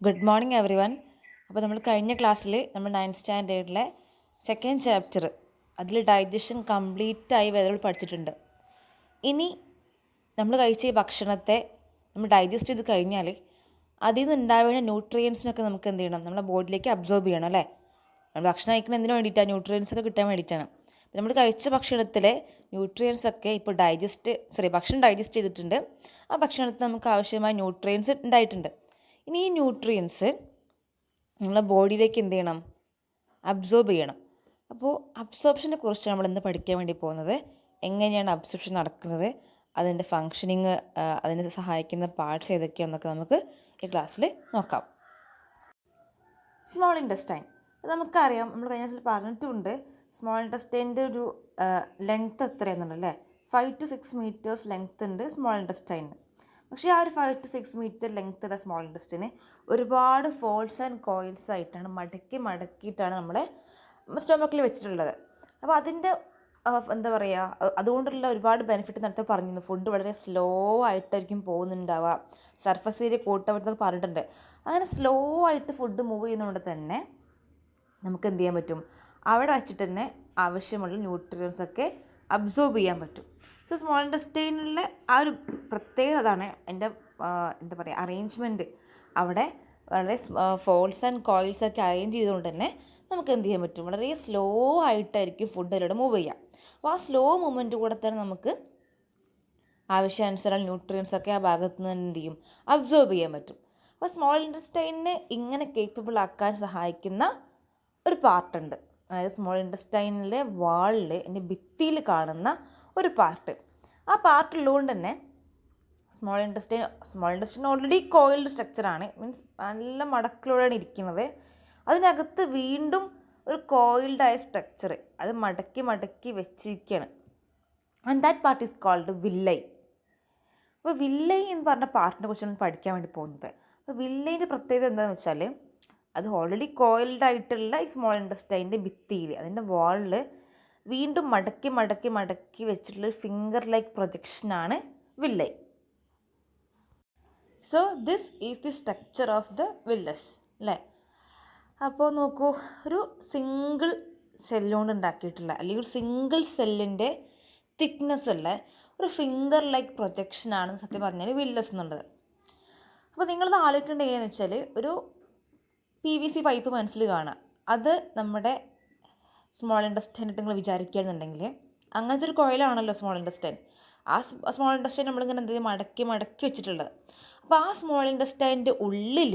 Good morning every one. അപ്പോൾ നമ്മൾ കഴിഞ്ഞ ക്ലാസ്സിൽ നമ്മൾ 9th സ്റ്റാൻഡേർഡിലെ സെക്കൻഡ് ചാപ്റ്റർ അതിൽ ഡൈജഷൻ കംപ്ലീറ്റായി വരെ പഠിച്ചിട്ടുണ്ട്. ഇനി നമ്മൾ കഴിച്ച ഈ ഭക്ഷണത്തെ നമ്മൾ ഡൈജസ്റ്റ് ചെയ്ത് കഴിഞ്ഞാൽ അതിൽ നിന്ന് ഉണ്ടാവുന്ന ന്യൂട്രിയൻസിനൊക്കെ നമുക്ക് എന്ത് ചെയ്യണം, നമ്മുടെ ബോഡിയിലേക്ക് അബ്സോർബ് ചെയ്യണം അല്ലേ. നമ്മൾ ഭക്ഷണം കഴിക്കണം എന്തിനു വേണ്ടിയിട്ടാണ്? ന്യൂട്രിയൻസൊക്കെ കിട്ടാൻ വേണ്ടിയിട്ടാണ്. അപ്പോൾ നമ്മൾ കഴിച്ച ഭക്ഷണത്തിലെ ന്യൂട്രിയൻസൊക്കെ ഇപ്പോൾ ഭക്ഷണം ഡൈജസ്റ്റ് ചെയ്തിട്ടുണ്ട്. ആ ഭക്ഷണത്തിൽ നമുക്ക് ആവശ്യമായ ന്യൂട്രിയൻസ് ഉണ്ടായിട്ടുണ്ട്. ഇനി ഈ ന്യൂട്രിയൻസ് നമ്മളെ ബോഡിയിലേക്ക് എന്ത് ചെയ്യണം? അബ്സോർബ് ചെയ്യണം. അപ്പോൾ അബ്സോർപ്ഷനെ കുറിച്ച് നമ്മൾ ഇന്ന് പഠിക്കാൻ വേണ്ടി പോകുന്നത്. എങ്ങനെയാണ് അബ്സോർപ്ഷൻ നടക്കുന്നത്, അതിൻ്റെ ഫങ്ഷനിങ്, അതിനെ സഹായിക്കുന്ന പാർട്സ് ഏതൊക്കെയാണെന്നൊക്കെ നമുക്ക് ഈ ക്ലാസ്സിൽ നോക്കാം. സ്മോൾ ഇൻറ്റസ്റ്റൈൻ നമുക്കറിയാം, നമ്മൾ കഴിഞ്ഞ ക്ലാസ്സിൽ പറഞ്ഞിട്ടുമുണ്ട്. സ്മോൾ ഇൻറ്റസ്റ്റൈൻ്റെ ഒരു ലെങ്ത്ത് എത്രയാണെന്നുണ്ടല്ലേ? 5 to 6 meters ലെങ്ത്ത് ഉണ്ട് സ്മോൾ ഇൻറ്റസ്റ്റൈന്. പക്ഷേ ആ ഒരു 5 to 6 meter ലെങ്ത്തുള്ള സ്മോൾ ഇൻറ്റസ്റ്റൈന് ഒരുപാട് ഫോൾസ് ആൻഡ് കോയിൽസ് ആയിട്ടാണ് മടക്കിയിട്ടാണ് നമ്മുടെ സ്റ്റൊമക്കിൽ വെച്ചിട്ടുള്ളത്. അപ്പോൾ അതിൻ്റെ എന്താ പറയുക, അതുകൊണ്ടുള്ള ഒരുപാട് ബെനിഫിറ്റ് നേരത്തെ പറഞ്ഞിരുന്നു. ഫുഡ് വളരെ സ്ലോ ആയിട്ടായിരിക്കും പോകുന്നുണ്ടാവുക, സർഫസ് ഏരിയ കൂട്ടപ്പെട്ടതൊക്കെ പറഞ്ഞിട്ടുണ്ട്. അങ്ങനെ സ്ലോ ആയിട്ട് ഫുഡ് മൂവ് ചെയ്യുന്നതുകൊണ്ട് തന്നെ നമുക്ക് എന്ത് ചെയ്യാൻ പറ്റും? അവിടെ വെച്ചിട്ട് തന്നെ ആവശ്യമുള്ള ന്യൂട്രിയൻസൊക്കെ അബ്സോർബ് ചെയ്യാൻ പറ്റും. സോ സ്മോൾ ഇൻറ്റസ്റ്റൈനിലുള്ള ആ ഒരു പ്രത്യേകത അതാണ്. എൻ്റെ എന്താ പറയുക, അറേഞ്ച്മെൻറ്റ് അവിടെ വളരെ ഫോൾസ് ആൻഡ് കോയിൽസ് ഒക്കെ അറേഞ്ച് ചെയ്തുകൊണ്ട് തന്നെ നമുക്ക് എന്ത് ചെയ്യാൻ പറ്റും? വളരെ സ്ലോ ആയിട്ടായിരിക്കും ഫുഡ് അതിലൂടെ മൂവ് ചെയ്യുക. അപ്പോൾ ആ സ്ലോ മൂവ്മെൻറ്റ് കൂടെ തന്നെ നമുക്ക് ആവശ്യാനുസരണം ന്യൂട്രിയൻസൊക്കെ ആ ഭാഗത്ത് നിന്ന് എന്ത് ചെയ്യും? അബ്സോർബ് ചെയ്യാൻ പറ്റും. അപ്പോൾ സ്മോൾ ഇൻറ്റസ്റ്റൈനിനെ ഇങ്ങനെ കേപ്പബിൾ ആക്കാൻ സഹായിക്കുന്ന ഒരു പാർട്ടുണ്ട്. അതായത് സ്മോൾ ഇൻറ്റസ്റ്റൈനിലെ വാളിൽ, എൻ്റെ ഭിത്തിയിൽ കാണുന്ന ഒരു പാർട്ട്. ആ പാർട്ടുള്ളതുകൊണ്ട് തന്നെ സ്മോൾ ഇൻറ്റസ്റ്റൈൻ ഓൾറെഡി കോയിൽഡ് സ്ട്രക്ചറാണ്. മീൻസ് നല്ല മടക്കിലൂടെയാണ് ഇരിക്കുന്നത്. അതിനകത്ത് വീണ്ടും ഒരു കോയിൽഡായ സ്ട്രക്ചർ അത് മടക്കി വെച്ചിരിക്കുകയാണ്. And that part is called villi. അപ്പോൾ വില്ലൈ എന്ന് പറഞ്ഞ പാർട്ടിനെ കുറിച്ചാണ് പഠിക്കാൻ വേണ്ടി പോകുന്നത്. അപ്പോൾ വില്ലൈൻ്റെ പ്രത്യേകത എന്താണെന്ന് വെച്ചാൽ, അത് ഓൾറെഡി കോയിൽഡ് ആയിട്ടുള്ള ഈ സ്മോൾ ഇൻറ്റസ്റ്റൈൻ്റെ ഭിത്തിയിൽ, അതിൻ്റെ വാളിൽ വീണ്ടും മടക്കി വെച്ചിട്ടുള്ളൊരു ഫിംഗർ ലൈക്ക് പ്രൊജക്ഷനാണ് villi. So this is the structure of the villus അല്ലേ. അപ്പോൾ നോക്കൂ, ഒരു സിംഗിൾ സെല്ലുകൊണ്ട് ഉണ്ടാക്കിയിട്ടുള്ള, അല്ലെങ്കിൽ ഒരു സിംഗിൾ സെല്ലിൻ്റെ തിക്നെസ് ഉള്ള ഒരു ഫിംഗർ ലൈക്ക് പ്രൊജക്ഷനാണ് സത്യം പറഞ്ഞാൽ വില്ലസ് എന്നുള്ളത്. അപ്പോൾ നിങ്ങളത് ആലോചിക്കേണ്ടത് എങ്ങനെയാണെന്ന് വെച്ചാൽ, ഒരു PVC പൈപ്പ് മനസ്സിൽ കാണുക. അത് നമ്മുടെ സ്മോൾ ഇൻറ്റസ്റ്റൈൻ ആയിട്ട് നിങ്ങൾ വിചാരിക്കുകയാണെന്നുണ്ടെങ്കിൽ, അങ്ങനത്തെ ഒരു കോയിലാണല്ലോ സ്മോൾ ഇൻറ്റസ്റ്റൈൻ. ആ സ്മോൾ ഇൻറ്റസ്റ്റൈൻ നമ്മളിങ്ങനെ എന്ത് ചെയ്യും? മടക്കി വെച്ചിട്ടുള്ളത്. അപ്പോൾ ആ സ്മോൾ ഇൻറ്റസ്റ്റൈൻ്റെ ഉള്ളിൽ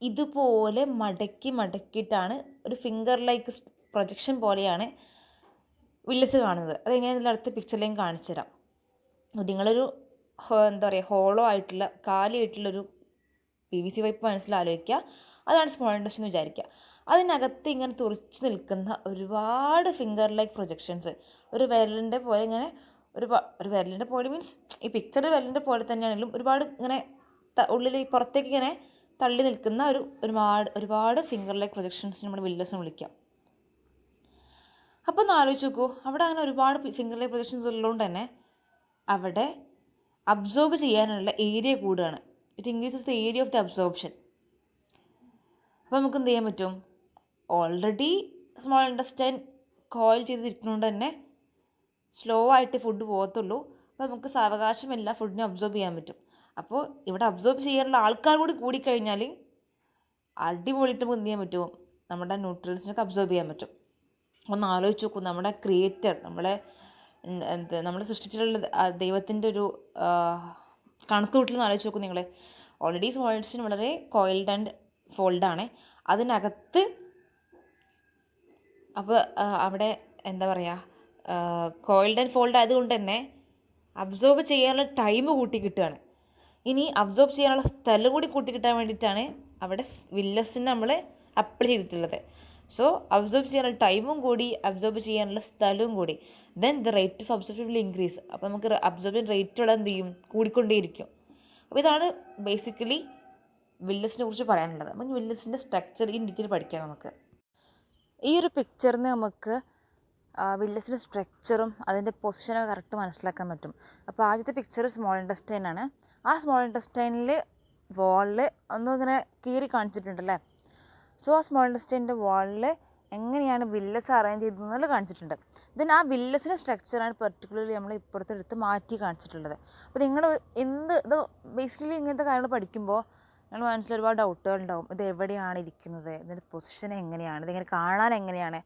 ഇതുപോലെ മടക്കിയിട്ടാണ് ഒരു ഫിംഗർ ലൈക്ക് പ്രൊജക്ഷൻ പോലെയാണ് വില്ലസ് കാണുന്നത്. അതെങ്ങനെയാണെന്നുള്ള അടുത്ത പിക്ചറിലേയും കാണിച്ചു തരാം. നിങ്ങളൊരു എന്താ പറയുക, ഹോളോ ആയിട്ടുള്ള കാലിയായിട്ടുള്ളൊരു PVC പൈപ്പ് മനസ്സിലാലോചിക്കുക. അതാണ് സ്മോൾ ഇൻറ്റസ്റ്റൈൻ എന്ന് വിചാരിക്കുക. അതിനകത്ത് ഇങ്ങനെ തുറച്ച് നിൽക്കുന്ന ഒരുപാട് ഫിംഗർ ലൈക്ക് പ്രൊജക്ഷൻസ്, ഒരു വിരലിൻ്റെ പോലെ ഇങ്ങനെ ഒരു വിരലിൻ്റെ പോലെ, മീൻസ് ഈ പിക്ചർ വിരലിൻ്റെ പോലെ തന്നെയാണെങ്കിലും ഒരുപാട് ഇങ്ങനെ ഉള്ളിൽ പുറത്തേക്ക് ഇങ്ങനെ തള്ളി നിൽക്കുന്ന ഒരുപാട് ഫിംഗർ ലൈക്ക് പ്രൊജക്ഷൻസ് നമ്മൾ വില്ലസ് വിളിക്കാം. അപ്പോൾ ഒന്ന് ആലോചിച്ച് നോക്കൂ, അവിടെ അങ്ങനെ ഒരുപാട് ഫിംഗർ ലൈക്ക് പ്രൊജക്ഷൻസ് ഉള്ളതുകൊണ്ട് തന്നെ അവിടെ അബ്സോർബ് ചെയ്യാനുള്ള ഏരിയ കൂടുകയാണ്. It increases the area of the absorption. അപ്പോൾ നമുക്ക് എന്ത് ചെയ്യാൻ പറ്റും? ഓൾറെഡി സ്മോൾ ഇൻറ്റസ്റ്റൈൻ കോയിൽ ചെയ്തിരിക്കുന്നതുകൊണ്ട് തന്നെ സ്ലോ ആയിട്ട് ഫുഡ് പോകത്തുള്ളൂ. അപ്പോൾ നമുക്ക് സാവകാശമില്ല ഫുഡിനെ അബ്സോർബ് ചെയ്യാൻ പറ്റും. അപ്പോൾ ഇവിടെ അബ്സോർബ് ചെയ്യാനുള്ള ആൾക്കാർ കൂടിക്കഴിഞ്ഞാൽ അടിപൊളിയിട്ട് നമുക്ക് എന്ത് ചെയ്യാൻ പറ്റും? നമ്മുടെ ന്യൂട്രിയൻസിനൊക്കെ അബ്സോർബ് ചെയ്യാൻ പറ്റും. ഒന്ന് ആലോചിച്ച് നോക്കൂ, നമ്മുടെ ക്രിയേറ്റർ, നമ്മൾ സൃഷ്ടിച്ചിട്ടുള്ള ദൈവത്തിൻ്റെ ഒരു കണക്കുകൂട്ടൽ നിന്ന് ആലോചിച്ച് നോക്കൂ നിങ്ങൾ. ഓൾറെഡി സ്മോൾ ഇൻറ്റസ്റ്റൈൻ വളരെ കോയിൽഡ് ആൻഡ് ഫോൾഡാണ്. അതിനകത്ത് അപ്പോൾ അവിടെ എന്താ പറയുക, കോയിൽഡ് ആൻഡ് ഫോൾഡ് ആയതുകൊണ്ട് തന്നെ അബ്സോർബ് ചെയ്യാനുള്ള ടൈം കൂട്ടി കിട്ടുകയാണ്. ഇനി അബ്സോർബ് ചെയ്യാനുള്ള സ്ഥലം കൂടി കൂട്ടി കിട്ടാൻ വേണ്ടിയിട്ടാണ് അവിടെ വില്ലസിന് നമ്മൾ അപ്ലൈ ചെയ്തിട്ടുള്ളത്. സോ അബ്സോർബ് ചെയ്യാനുള്ള ടൈമും കൂടി, അബ്സോർബ് ചെയ്യാനുള്ള സ്ഥലവും കൂടി, then the rate of absorption will increase. അപ്പോൾ നമുക്ക് അബ്സോർബിങ് റേറ്റുള്ള എന്ത് ചെയ്യും? കൂടിക്കൊണ്ടേയിരിക്കും. അപ്പോൾ ഇതാണ് ബേസിക്കലി വില്ലസിനെ കുറിച്ച് പറയാനുള്ളത്. അപ്പം വില്ലസിൻ്റെ സ്ട്രക്ചർ ഇൻ ഡീറ്റെയിൽ പഠിക്കാം നമുക്ക്. ഈ ഒരു പിക്ചറിൽ നിന്ന് നമുക്ക് വില്ലസിൻ്റെ സ്ട്രക്ചറും അതിൻ്റെ പൊസിഷനൊക്കെ കറക്റ്റ് മനസ്സിലാക്കാൻ പറ്റും. അപ്പോൾ ആദ്യത്തെ പിക്ചർ സ്മോൾ ഇൻറ്റസ്റ്റൈൻ ആണ്. ആ സ്മോൾ ഇൻറ്റസ്റ്റൈനിൽ വാളിൽ ഒന്നും ഇങ്ങനെ കീറി കാണിച്ചിട്ടുണ്ടല്ലേ. സോ ആ സ്മോൾ ഇൻറ്റസ്റ്റൈൻ്റെ വാളിൽ എങ്ങനെയാണ് വില്ലസ് അറേഞ്ച് ചെയ്തതെന്നുള്ള കാണിച്ചിട്ടുണ്ട്. ദെൻ ആ വില്ലസിൻ്റെ സ്ട്രക്ചറാണ് പെർട്ടിക്കുലർലി നമ്മൾ ഇപ്പുറത്തെടുത്ത് മാറ്റി കാണിച്ചിട്ടുള്ളത്. അപ്പോൾ നിങ്ങൾ ഇത് ബേസിക്കലി ഇങ്ങനത്തെ കാര്യങ്ങൾ പഠിക്കുമ്പോൾ നിങ്ങൾ മനസ്സിൽ ഒരുപാട് ഡൗട്ടുകൾ ഉണ്ടാവും. ഇത് എവിടെയാണ് ഇരിക്കുന്നത്, ഇതിൻ്റെ പൊസിഷൻ എങ്ങനെയാണ്, ഇതിങ്ങനെ കാണാൻ എങ്ങനെയാണ്.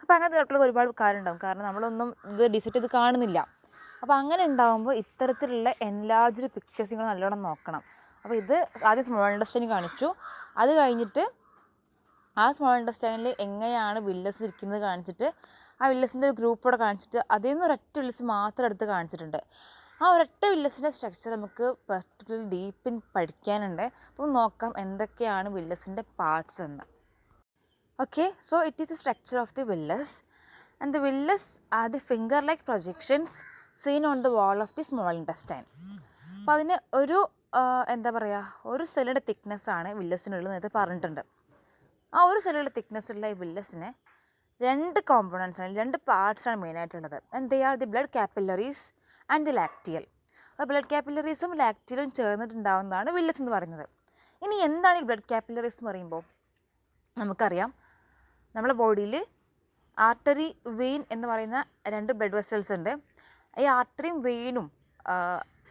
അപ്പോൾ അങ്ങനത്തെ ഡൗട്ടുകൾ ഒരുപാട് കാര്യം ഉണ്ടാവും. കാരണം നമ്മളൊന്നും ഇത് ഡിസൈഡ് ചെയ്ത് കാണുന്നില്ല. അപ്പോൾ അങ്ങനെ ഉണ്ടാകുമ്പോൾ ഇത്തരത്തിലുള്ള എൻലാർജ്ഡ് പിക്ചേഴ്സ് നിങ്ങൾ നല്ലോണം നോക്കണം. അപ്പോൾ ഇത് ആദ്യം സ്മോൾ ഇൻറ്റസ്റ്റൈൻ കാണിച്ചു, അത് കഴിഞ്ഞിട്ട് ആ സ്മോൾ ഇൻറ്റസ്റ്റൈനിൽ എങ്ങനെയാണ് വില്ലസ് ഇരിക്കുന്നത് കാണിച്ചിട്ട് ആ വില്ലസിൻ്റെ ഒരു ഗ്രൂപ്പോടെ കാണിച്ചിട്ട് അതിൽ നിന്ന് ഒരൊറ്റ വില്ലസ് മാത്രം എടുത്ത് കാണിച്ചിട്ടുണ്ട്. ആ ഒരൊറ്റ വില്ലസിൻ്റെ സ്ട്രക്ചർ നമുക്ക് പെർട്ടിക്കുലർ ഡീപ്പിൻ പഠിക്കാനുണ്ട്. അപ്പോൾ നോക്കാം എന്തൊക്കെയാണ് വില്ലസിൻ്റെ പാർട്സ് എന്ന്. Okay, so it is the structure of the villus and the villus are the finger like projections seen on the wall of the small intestine. അപ്പോൾ അതിന് ഒരു എന്താ പറയുക, ഒരു സെല്ലിൻ്റെ തിക്നെസ്സാണ് വില്ലസിനുള്ളത് നേരത്തെ പറഞ്ഞിട്ടുണ്ട്. ആ ഒരു സെല്ലിൻ്റെ തിക്നെസ് ഉള്ള ഈ വില്ലസിന് 2 കോമ്പണൻസാണ്, 2 പാർട്സാണ് മെയിനായിട്ടുള്ളത്. And they are the blood capillaries and the lacteal. അപ്പോൾ ബ്ലഡ് കാപ്പിലറീസും ലാക്റ്റിയലും ചേർന്നിട്ടുണ്ടാകുന്നതാണ് വില്ലസ് എന്ന് പറയുന്നത്. ഇനി എന്താണ് ഈ ബ്ലഡ് കാപ്പിലറീസ് എന്ന് പറയുമ്പോൾ നമുക്കറിയാം, നമ്മുടെ ബോഡിയിൽ ആർട്ടറി വെയിൻ എന്ന് പറയുന്ന 2 ബ്ലഡ് വെസൽസ് ഉണ്ട്. ഈ ആർട്ടറിയും വെയിനും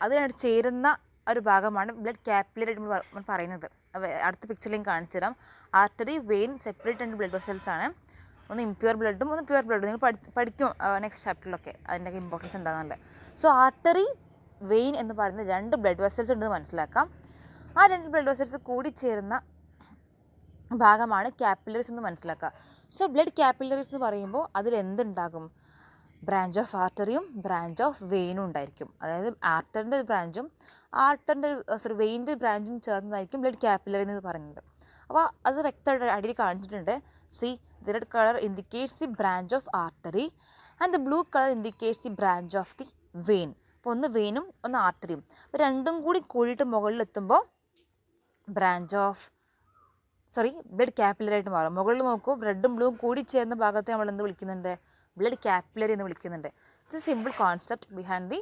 അതിനായിട്ട് ചേരുന്ന ഒരു ഭാഗമാണ് ബ്ലഡ് കാപ്പിലറി നമ്മൾ പറയുന്നത്. അടുത്ത പിക്ചറിലും കാണിച്ചു തരാം. Artery vein separate 2 blood vessels ആണ്. ഒന്ന് ഇംപ്യൂർ ബ്ലഡും ഒന്ന് പ്യൂർ ബ്ലഡും. നിങ്ങൾ പഠിക്കും നെക്സ്റ്റ് ചാപ്റ്ററിലൊക്കെ അതിൻ്റെയൊക്കെ ഇമ്പോർട്ടൻസ് എന്താണെന്നുള്ളത്. സോ ആർട്ടറി വെയിൻ എന്ന് പറയുന്ന 2 ബ്ലഡ് വെസൽസ് ഉണ്ടെന്ന് മനസ്സിലാക്കാം. ആ 2 ബ്ലഡ് വെസൽസ് കൂടി ചേരുന്ന ഭാഗമാണ് കാപ്പിലറീസ് എന്ന് മനസ്സിലാക്കുക. സോ ബ്ലഡ് കാപ്പിലറീസ് എന്ന് പറയുമ്പോൾ അതിലെന്തുണ്ടാകും? ബ്രാഞ്ച് ഓഫ് ആർട്ടറിയും ബ്രാഞ്ച് ഓഫ് വെയിനും ഉണ്ടായിരിക്കും. അതായത് ആർട്ടറിൻ്റെ ഒരു ബ്രാഞ്ചും വെയിൻ്റെ ബ്രാഞ്ചും ചേർന്നതായിരിക്കും ബ്ലഡ് കാപ്പിലറി എന്ന് പറയുന്നത്. അപ്പോൾ അത് വ്യക്തമായിട്ട് അടിയിൽ കാണിച്ചിട്ടുണ്ട്. See the red colour indicates the branch of artery and the blue colour indicates the branch of the vein. അപ്പോൾ ഒന്ന് വെയിനും ഒന്ന് ആർട്ടറിയും. അപ്പോൾ രണ്ടും കൂടി കൂടിയിട്ട് മുകളിലെത്തുമ്പോൾ ബ്ലഡ് കാപ്പിലറി ആയിട്ട് മാറും. മുകളിൽ നോക്കൂ, റെഡും ബ്ലൂവും കൂടി ചേർന്ന ഭാഗത്തെ നമ്മൾ എന്ത് വിളിക്കുന്നുണ്ട്? ബ്ലഡ് കാപ്പിലറി എന്ന് വിളിക്കുന്നുണ്ട്. It's a simple concept behind the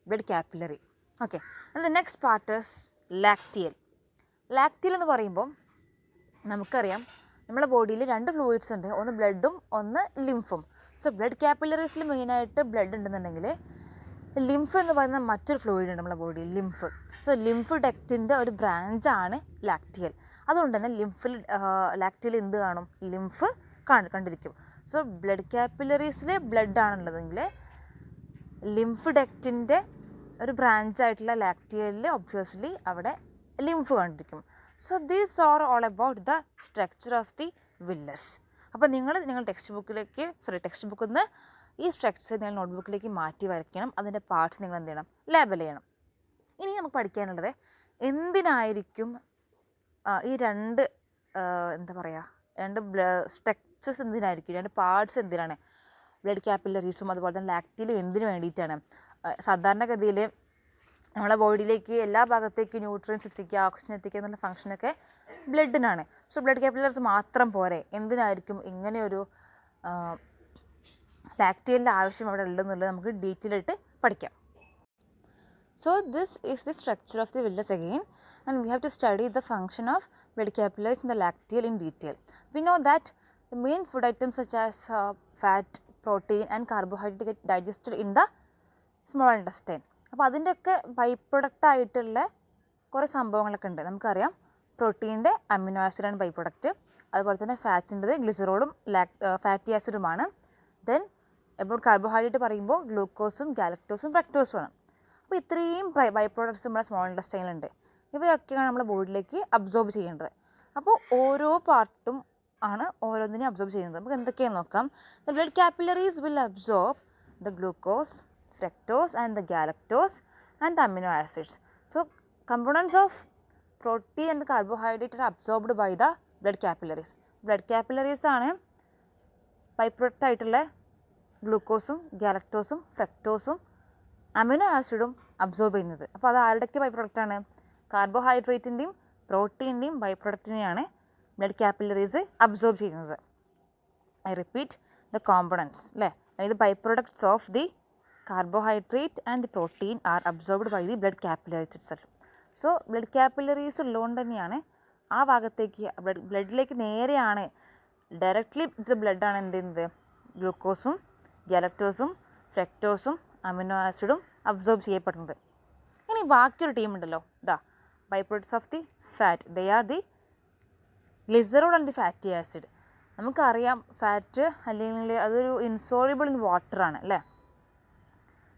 blood capillary. Okay, and the next part is lacteal. Lacteal എന്ന് പറയുമ്പോൾ നമുക്കറിയാം നമ്മുടെ ബോഡിയിൽ 2 ഫ്ലൂയിഡ്സ് ഉണ്ട്, ഒന്ന് ബ്ലഡും ഒന്ന് ലിംഫും. സോ ബ്ലഡ് കാപ്പിലറീസിൽ മെയിനായിട്ട് ബ്ലഡ് ഉണ്ടെന്നുണ്ടെങ്കിൽ ലിംഫ് എന്ന് പറയുന്ന മറ്റൊരു ഫ്ലൂയിഡ് ഉണ്ട് നമ്മുടെ ബോഡിയിൽ, ലിംഫ്. സോ ലിംഫ് ഡക്റ്റിൻ്റെ ഒരു ബ്രാഞ്ചാണ് ലാക്റ്റിയൽ. അതുകൊണ്ട് തന്നെ ലാക്റ്റിയൽ എന്ത് കാണും? ലിംഫ് കണ്ടിരിക്കും. സോ ബ്ലഡ് കാപ്പിലറീസിൽ ബ്ലഡ് ആണുള്ളതെങ്കിൽ ലിംഫ് ഡക്റ്റിൻ്റെ ഒരു ബ്രാഞ്ചായിട്ടുള്ള ലാക്റ്റിയലിൽ ഒബ്വിയസ്ലി അവിടെ ലിംഫ് കണ്ടിരിക്കും. So these are all about the structure of the villus. അപ്പോൾ നിങ്ങൾ ടെക്സ്റ്റ് ബുക്കിൽ നിന്ന് ഈ സ്ട്രക്ചർ നിങ്ങൾ നോട്ട്ബുക്കിലേക്ക് മാറ്റി വരയ്ക്കണം. അതിൻ്റെ പാർട്സ് നിങ്ങൾ എന്ത് ചെയ്യണം? ലേബൽ ചെയ്യണം. ഇനി നമുക്ക് പഠിക്കാനുള്ളത് എന്തിനായിരിക്കും ഈ 2 സ്ട്രക്ചേഴ്സ് എന്തിനായിരിക്കും, 2 പാർട്സ് എന്തിനാണ്? ബ്ലഡ് കാപ്പിലറീസും അതുപോലെ തന്നെ ലാക്റ്റിയലും എന്തിനു വേണ്ടിയിട്ടാണ്? സാധാരണഗതിയിൽ നമ്മളെ ബോഡിയിലേക്ക് എല്ലാ ഭാഗത്തേക്കും ന്യൂട്രിയൻസ് എത്തിക്കുക, ഓക്സിജൻ എത്തിക്കുക എന്നുള്ള ഫംഗ്ഷനൊക്കെ ബ്ലഡിനാണ്. സോ ബ്ലഡ് കാപ്പിലറീസ് മാത്രം പോരെ, എന്തിനായിരിക്കും ഇങ്ങനെയൊരു ലാക്റ്റിയലിൻ്റെ ആവശ്യം അവിടെ ഉള്ളതെന്നുള്ളത് നമുക്ക് ഡീറ്റെയിൽ ആയിട്ട് പഠിക്കാം. So this is the structure of the villus again, and we have to study the function of blood capillaries in the lacteal in detail. We know that the main food items such as fat, protein and carbohydrate get digested in the small intestine. അപ്പോൾ അതിൻ്റെയൊക്കെ by product ആയിട്ടുള്ള കുറേ സംഭവങ്ങളൊക്കെ ഉണ്ട്. നമുക്കറിയാം പ്രോട്ടീൻ്റെ amino ആസിഡാണ് by product, അതുപോലെ തന്നെ ഫാറ്റിൻ്റെത് ഗ്ലിസറോളും fatty ആസിഡുമാണ്. Then about carbohydrate പറയുമ്പോൾ ഗ്ലൂക്കോസും ഗാലക്ടോസും ഫ്രക്ടോസുമാണ്. അപ്പോൾ ഇത്രയും ബൈ പ്രോഡക്ട്സ് നമ്മുടെ സ്മോൾ ഇൻറ്റസ്റ്റൈനിലുണ്ട്. ഇവയൊക്കെയാണ് നമ്മുടെ ബോഡിയിലേക്ക് അബ്സോർബ് ചെയ്യേണ്ടത്. അപ്പോൾ ഓരോ പാർട്ടും ആണ് ഓരോന്നിനെയും അബ്സോർബ് ചെയ്യുന്നത്. നമുക്ക് എന്തൊക്കെയാണെന്ന് നോക്കാം. The blood capillaries will absorb the glucose, fructose and the galactose and the amino acids. So components of protein and carbohydrate are absorbed by the blood capillaries. Blood capillaries ആണ് ബൈ പ്രൊഡക്റ്റ് ആയിട്ടുള്ള ഗ്ലൂക്കോസും ഗാലക്ടോസും ഫ്രക്ടോസും amino ആസിഡും absorb ചെയ്യുന്നത്. അപ്പോൾ അത് ആരുടെയൊക്കെ by പ്രൊഡക്റ്റാണ്? കാർബോഹൈഡ്രേറ്റിൻ്റെയും പ്രോട്ടീൻ്റെയും ബൈ പ്രൊഡക്റ്റിനെയാണ് ബ്ലഡ് കാപ്പിലറീസ് അബ്സോർബ് ചെയ്യുന്നത്. ഐ റിപ്പീറ്റ് ദ കോമ്പണൻസ് അല്ലേ, അതായത് by products of the carbohydrate and the protein are absorbed by the blood capillaries itself. So blood capillaries ഉള്ളതുകൊണ്ട് തന്നെയാണ് ആ ഭാഗത്തേക്ക് ബ്ലഡിലേക്ക് നേരെയാണ് ഡയറക്റ്റ്ലി ഇത് ബ്ലഡാണ് എന്ത് ചെയ്യുന്നത് ഗ്ലൂക്കോസും ഗാലക്ടോസും ഫ്രക്ടോസും അമിനോ ആസിഡും അബ്സോർബ് ചെയ്യപ്പെടുന്നത്. ഇനി ബാക്കിയൊരു ടീം ഉണ്ടല്ലോ, by products of the fat, they are the glycerol and the fatty acid. നമുക്കറിയാം ഫാറ്റ് അല്ലെങ്കിൽ അതൊരു ഇൻസോളിബിൾ ഇൻ വാട്ടർ ആണ് അല്ലേ.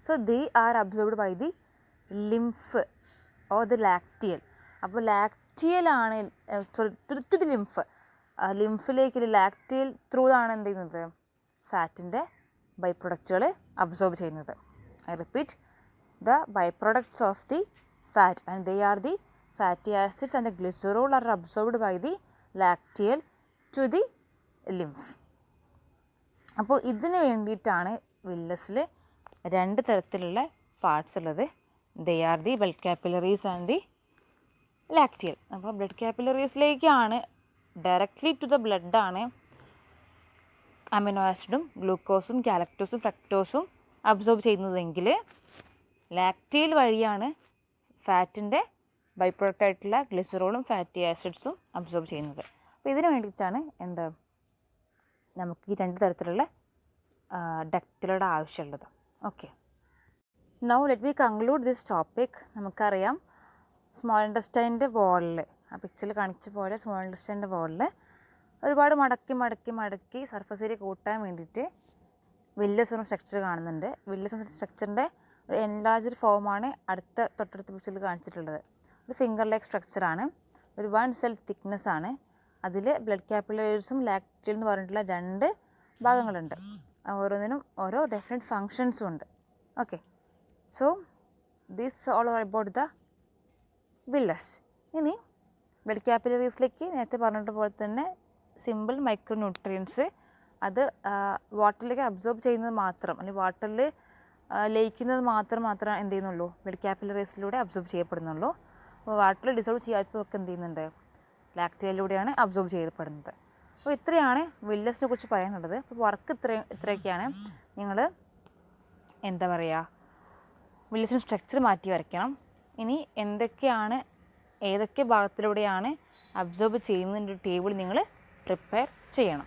So they are absorbed by the lymph or the lacteal. അപ്പോൾ ലാക്റ്റിയലാണ് ടു ദി ലിംഫിലേക്ക് ലാക്റ്റിയൽ ത്രൂ ആണ് എന്ത് ചെയ്യുന്നത് ഫാറ്റിൻ്റെ ബൈ പ്രൊഡക്റ്റുകൾ അബ്സോർബ് ചെയ്യുന്നത്. I repeat, the by products of the fat and they are the fatty acids and the glycerol are absorbed by the lacteal to the lymph. അപ്പോൾ ഇതിന് വേണ്ടിയിട്ടാണ് വില്ലസിൽ 2 തരത്തിലുള്ള പാർട്സ് ഉള്ളത്. They are the blood capillaries and the lacteal. അപ്പോൾ blood കാപ്പിലറീസിലേക്കാണ് directly to the ബ്ലഡാണ് amino ആസിഡും ഗ്ലൂക്കോസും ഗാലക്ടോസും ഫ്രക്ടോസും അബ്സോർബ് ചെയ്യുന്നതെങ്കിൽ ലാക്റ്റിയൽ വഴിയാണ് ഫാറ്റിൻ്റെ ബൈ പ്രൊഡക്റ്റ് ആയിട്ടുള്ള ഗ്ലിസറോളും ഫാറ്റി ആസിഡ്സും അബ്സോർബ് ചെയ്യുന്നത്. അപ്പോൾ ഇതിന് വേണ്ടിയിട്ടാണ് നമുക്ക് ഈ 2 തരത്തിലുള്ള ഡക്റ്റുകളുടെ ആവശ്യമുള്ളത്. Okay, now let me conclude this topic. നമുക്കറിയാം സ്മോൾ ഇൻറ്റസ്റ്റൈൻ്റെ വോളിൽ, ആ പിക്ചറിൽ കാണിച്ച പോലെ സ്മോൾ ഇൻറ്റസ്റ്റൈൻ്റെ വോളിൽ ഒരുപാട് മടക്കി സർഫസ് ഏരിയ കൂട്ടാൻ വേണ്ടിയിട്ട് വില്ലസ് എന്ന സ്ട്രക്ചർ കാണുന്നുണ്ട്. വില്ലസ് എന്ന സ്ട്രക്ചറിൻ്റെ ഒരു എൻലാർജ്ഡ് ഫോമാണ് തൊട്ടടുത്ത പിക്ചറിൽ കാണിച്ചിട്ടുള്ളത്. ഒരു ഫിംഗർ ലൈക്ക് സ്ട്രക്ചറാണ്, ഒരു 1 സെൽ തിക്നെസ് ആണ്. അതിൽ ബ്ലഡ് കാപ്പിലറീസും ലാക്റ്റിയൽ എന്ന് പറഞ്ഞിട്ടുള്ള 2 ഭാഗങ്ങളുണ്ട്. ഓരോന്നിനും ഓരോ ഡെഫിനറ്റ് ഫങ്ഷൻസും ഉണ്ട്. Okay, so this all about the villus. ഇനി ബ്ലഡ് കാപ്പിലറീസിലേക്ക് നേരത്തെ പറഞ്ഞിട്ട് പോലെ തന്നെ സിമ്പിൾ മൈക്രോ ന്യൂട്രിയൻസ് അത് വാട്ടറിലേക്ക് അബ്സോർബ് ചെയ്യുന്നത് മാത്രം, അല്ലെങ്കിൽ വാട്ടറിൽ ലയിക്കുന്നത് മാത്രമേ എന്ത് ചെയ്യുന്നുള്ളൂ ബ്ലഡ് കാപ്പിലറീസിലൂടെ അബ്സോർബ് ചെയ്യപ്പെടുന്നുള്ളൂ. അപ്പോൾ വാട്ടറിൽ ഡിസോൾവ് ചെയ്യാത്തതൊക്കെ എന്ത് ചെയ്യുന്നുണ്ട് ലാക്റ്റിയലിലൂടെയാണ് അബ്സോർബ് ചെയ്യപ്പെടുന്നത്. അപ്പോൾ ഇത്രയാണ് വില്ലസിനെ കുറിച്ച് പറയാനുള്ളത്. അപ്പോൾ വർക്ക് ഇത്രയൊക്കെയാണ്. നിങ്ങൾ എന്താ പറയുക, വില്ലസിൻ്റെ സ്ട്രക്ചർ മാറ്റി വരയ്ക്കണം. ഇനി ഏതൊക്കെ ഭാഗത്തിലൂടെയാണ് അബ്സോർബ് ചെയ്യുന്നതിൻ്റെ ഒരു ടേബിൾ നിങ്ങൾ പ്രിപ്പയർ ചെയ്യണം.